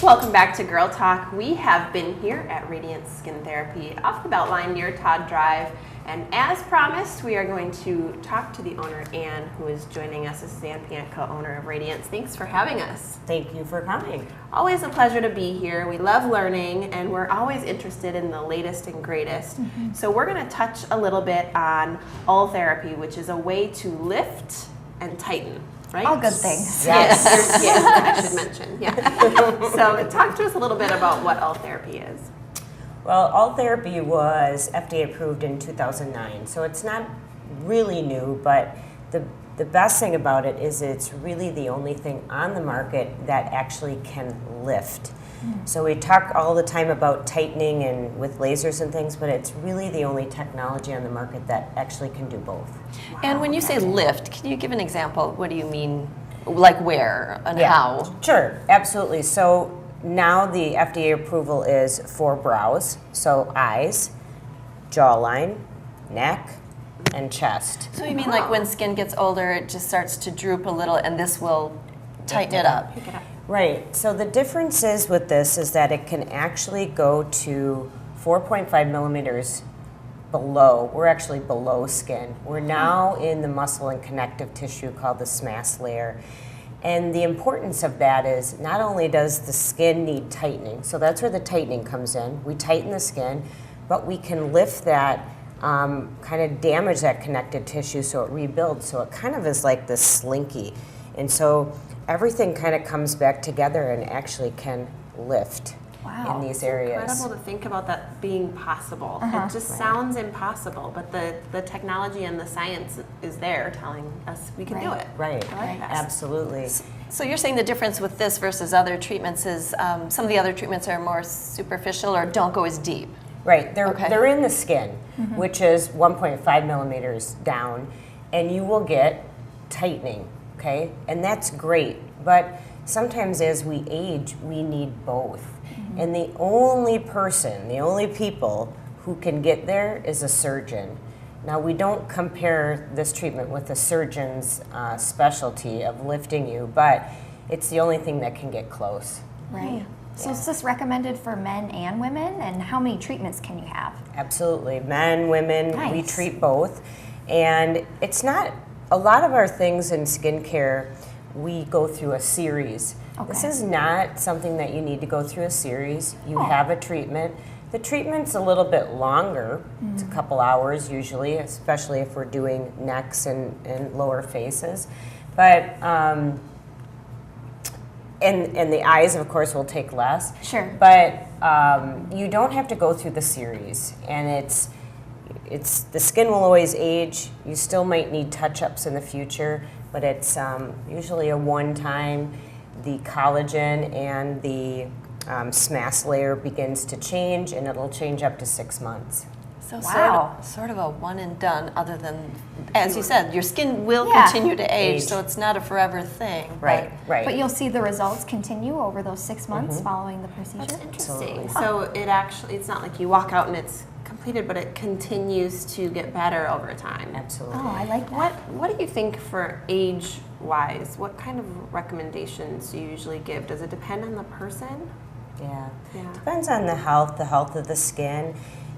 Welcome back to Girl Talk. We have been here at Radiance Skin Therapy off the Beltline near Todd Drive. And as promised, we are going to talk to the owner, Ann, who is joining us. This is Ann Pianka, owner of Radiance. Thanks for having us. Thank you for coming. Always a pleasure to be here. We love learning, and we're always interested in the latest and greatest. So we're going to touch a little bit on all therapy, which is a way to lift and tighten. Right? All good things. Yes, I should mention. Yeah. So talk to us a little bit about what all therapy is. Well, all therapy was FDA approved in 2009, so it's not really new, but the best thing about it is it's really the only thing on the market that actually can lift. So we talk all the time about tightening and with lasers and things, but it's really the only technology on the market that actually can do both. Wow. And when you say lift, can you give an example? What do you mean, like where and how? Sure, absolutely. So now the FDA approval is for brows, so eyes, jawline, neck, and chest. So you mean like when skin gets older, it just starts to droop a little and this will tighten it up? Right. So the difference is with this is that it can actually go to 4.5 millimeters below. We're actually below skin. We're now in the muscle and connective tissue called the SMAS layer. And the importance of that is not only does the skin need tightening, so that's where the tightening comes in. We tighten the skin, but we can lift that, kind of damage that connective tissue so it rebuilds. So it kind of is like this slinky. And so everything kind of comes back together and actually can lift in these areas. It's incredible to think about that being possible. It just sounds impossible, but the technology and the science is there telling us we can do it. Right, I like that. absolutely. So you're saying the difference with this versus other treatments is some of the other treatments are more superficial or don't go as deep? Right, they're in the skin, which is 1.5 millimeters down, and you will get tightening, okay? And that's great, but sometimes as we age, we need both. And the only people who can get there is a surgeon. Now, we don't compare this treatment with a surgeon's specialty of lifting you, but it's the only thing that can get close. Right. So is this recommended for men and women? And how many treatments can you have? Absolutely. Men, women, we treat both. And it's not, a lot of our things in skincare, we go through a series. This is not something that you need to go through a series. You have a treatment. The treatment's a little bit longer. It's a couple hours usually, especially if we're doing necks and lower faces. But and the eyes, of course, will take less. Sure. But you don't have to go through the series, and it's the skin will always age. You still might need touch-ups in the future, but it's usually a one-time. The collagen and the SMAS layer begins to change, and it'll change up to 6 months. So sort of a one and done, other than, as you said, your skin will continue to age, so it's not a forever thing. Right. But you'll see the results continue over those 6 months following the procedure? That's interesting. So it's not like you walk out and it's completed, but it continues to get better over time. Absolutely. Oh, I like that. What do you think for age-wise? What kind of recommendations do you usually give? Does it depend on the person? Yeah. Depends on the health of the skin.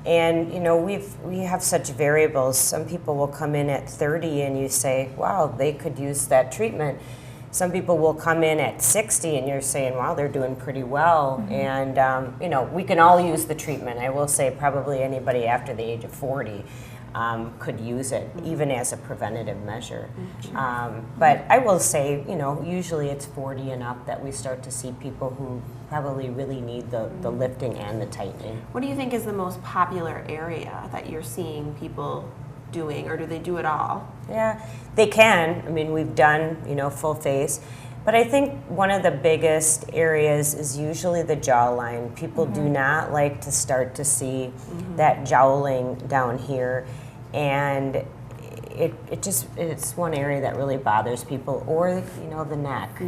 And you know, we have such variables. Some people will come in at 30 and you say, wow, they could use that treatment. Some people will come in at 60 and you're saying, wow, they're doing pretty well. And you know, we can all use the treatment. I will say probably anybody after the age of 40 could use it, even as a preventative measure. But I will say, you know, usually it's 40 and up that we start to see people who probably really need the lifting and the tightening. What do you think is the most popular area that you're seeing people doing, or do they do it all? Yeah, they can. I mean, we've done, you know, full face. But I think one of the biggest areas is usually the jawline. People do not like to start to see that jowling down here. And it's one area that really bothers people, or, you know, the neck.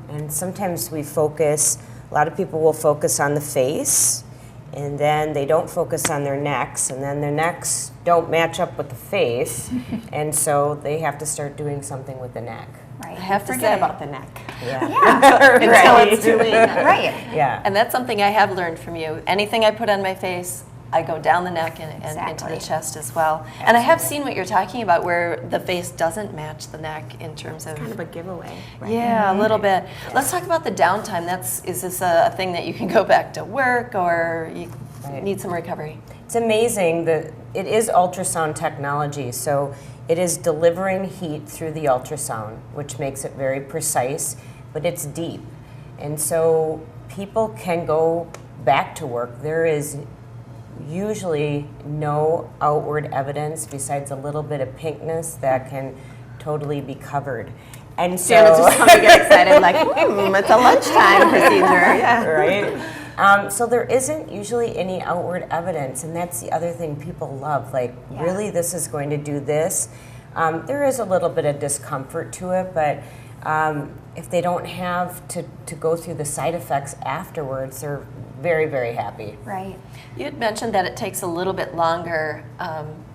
And sometimes we focus, a lot of people will focus on the face and then they don't focus on their necks, and then their necks don't match up with the face, and so they have to start doing something with the neck. Right. I have to Forget say, about the neck. Yeah. Until it's too late. Right. Yeah. and that's something I have learned from you. Anything I put on my face, I go down the neck and into Exactly. the chest as well. And I have seen what you're talking about, where the face doesn't match the neck in terms of Kind of a giveaway. Right? yeah, a little bit. Let's talk about the downtime. Is this a thing that you can go back to work, or you need some recovery? It's amazing that it is ultrasound technology, so it is delivering heat through the ultrasound, which makes it very precise, but it's deep. And so people can go back to work. There is usually no outward evidence besides a little bit of pinkness that can totally be covered. And so Janet's just come to get excited, like, it's a lunchtime procedure. Yeah. right? So there isn't usually any outward evidence, and that's the other thing people love. Like, really, this is going to do this. There is a little bit of discomfort to it, but if they don't have to go through the side effects afterwards, they're very, very happy. Right. You had mentioned that it takes a little bit longer,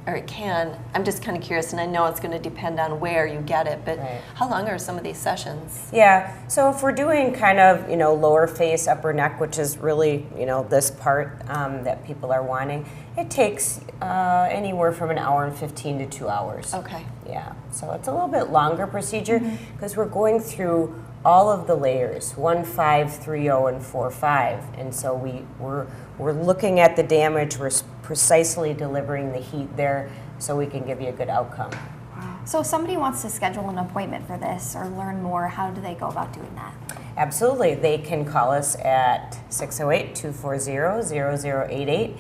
or it can. I'm just kind of curious, and I know it's going to depend on where you get it, but Right. how long are some of these sessions? Yeah, so if we're doing kind of, lower face, upper neck, which is really, this part that people are wanting, it takes anywhere from an hour and 15 to 2 hours. Okay. Yeah, so it's a little bit longer procedure because we're going through all of the layers, 1, 5, 3, 0, and 4, 5. And so we're looking at the damage, we're precisely delivering the heat there so we can give you a good outcome. So if somebody wants to schedule an appointment for this or learn more, how do they go about doing that? Absolutely, they can call us at 608-240-0088.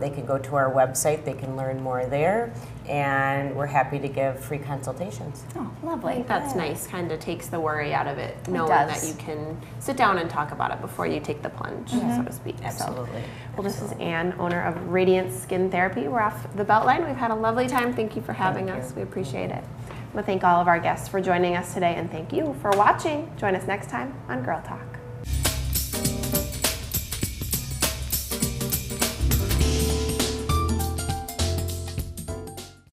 They can go to our website, they can learn more there, and we're happy to give free consultations. Oh, I lovely. think that's nice. Kind of takes the worry out of it, knowing does. that you can sit down and talk about it before you take the plunge, so to speak. Absolutely. So, well, this is Anne, owner of Radiance Skin Therapy. We're off the Beltline. We've had a lovely time. Thank you for having us. We appreciate it. I want to thank all of our guests for joining us today, and thank you for watching. Join us next time on Girl Talk.